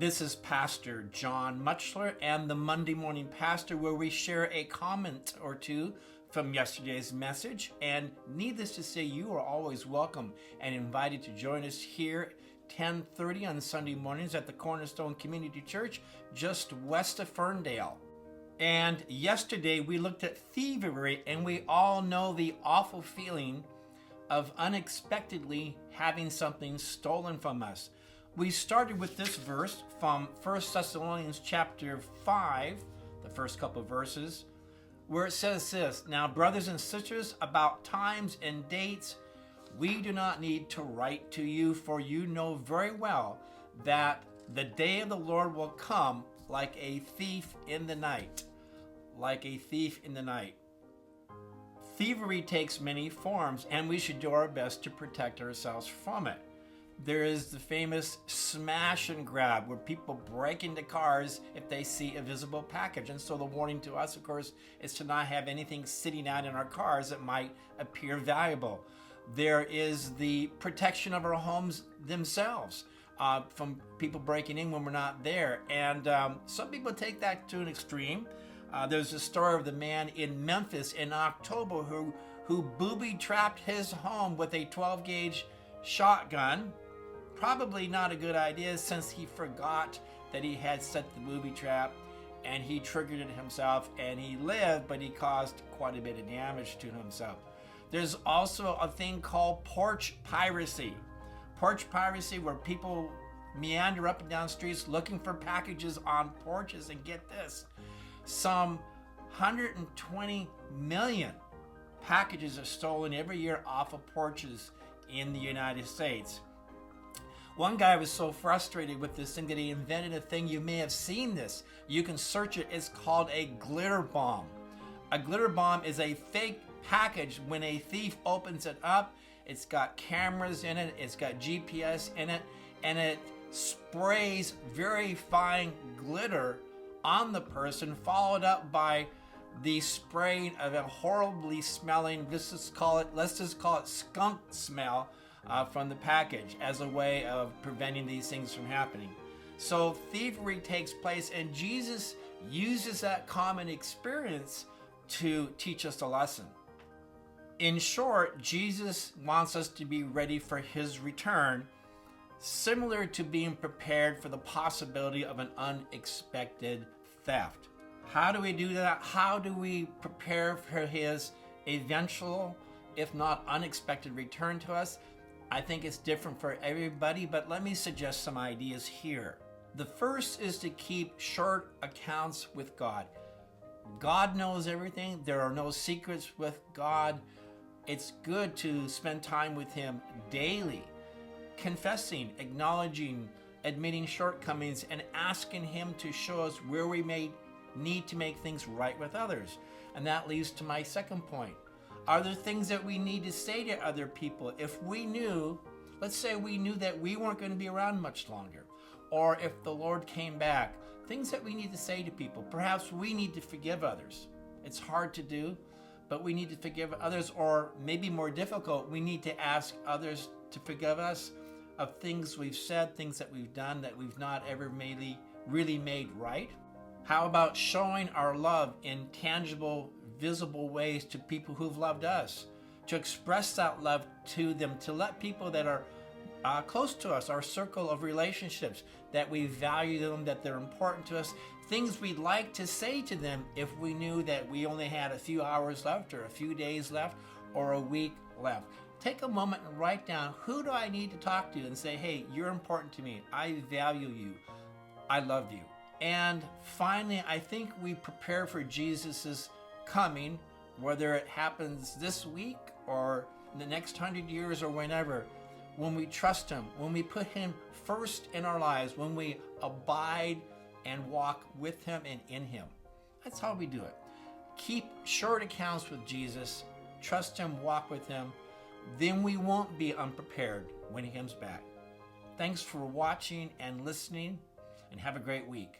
This is Pastor Jon Mutchler and the Monday Morning Pastor, where we share a comment or two from yesterday's message. And needless to say, you are always welcome and invited to join us here 10:30 on Sunday mornings at the Cornerstone Community Church, just west of Ferndale. And yesterday we looked at thievery, and we all know the awful feeling of unexpectedly having something stolen from us. We started with this verse from 1 Thessalonians chapter 5, the first couple of verses, where it says this: "Now, brothers and sisters, about times and dates, we do not need to write to you, for you know very well that the day of the Lord will come like a thief in the night." Like a thief in the night. Thievery takes many forms, and we should do our best to protect ourselves from it. There is the famous smash and grab, where people break into cars if they see a visible package. And so the warning to us, of course, is to not have anything sitting out in our cars that might appear valuable. There is the protection of our homes themselves from people breaking in when we're not there. And some people take that to an extreme. There's a story of the man in Memphis in October who booby-trapped his home with a 12-gauge shotgun. Probably not a good idea, since he forgot that he had set the booby trap, and he triggered it himself, and he lived, but he caused quite a bit of damage to himself. There's also a thing called porch piracy. Porch piracy, where people meander up and down streets looking for packages on porches, and get this, some 120 million packages are stolen every year off of porches in the United States. One guy was so frustrated with this thing that he invented a thing. You may have seen this. You can search it. It's called a glitter bomb. A glitter bomb is a fake package. When a thief opens it up, it's got cameras in it, it's got GPS in it, and it sprays very fine glitter on the person, followed up by the spraying of a horribly smelling, let's just call it skunk smell from the package, as a way of preventing these things from happening. So thievery takes place, and Jesus uses that common experience to teach us a lesson. In short, Jesus wants us to be ready for his return, similar to being prepared for the possibility of an unexpected theft. How do we do that? How do we prepare for his eventual, if not unexpected, return to us? I think it's different for everybody, but let me suggest some ideas here. The first is to keep short accounts with God. God knows everything. There are no secrets with God. It's good to spend time with him daily, confessing, acknowledging, admitting shortcomings, and asking him to show us where we may need to make things right with others. And that leads to my second point. Are there things that we need to say to other people if we knew, let's say we knew that we weren't going to be around much longer, or if the Lord came back, things that we need to say to people? Perhaps we need to forgive others. It's hard to do, but we need to forgive others, or maybe more difficult, we need to ask others to forgive us of things we've said, things that we've done that we've not ever really made right. How about showing our love in tangible, visible ways to people who've loved us, to express that love to them, to let people that are close to us, our circle of relationships, that we value them, that they're important to us, things we'd like to say to them if we knew that we only had a few hours left, or a few days left, or a week left. Take a moment and write down, who do I need to talk to, and say, hey, you're important to me. I value you. I love you. And finally, I think we prepare for Jesus's coming, whether it happens this week or in the next 100 years or whenever, when we trust him, when we put him first in our lives, when we abide and walk with him and in him. That's how we do it. Keep short accounts with Jesus, trust him, walk with him. Then we won't be unprepared when he comes back. Thanks for watching and listening, and have a great week.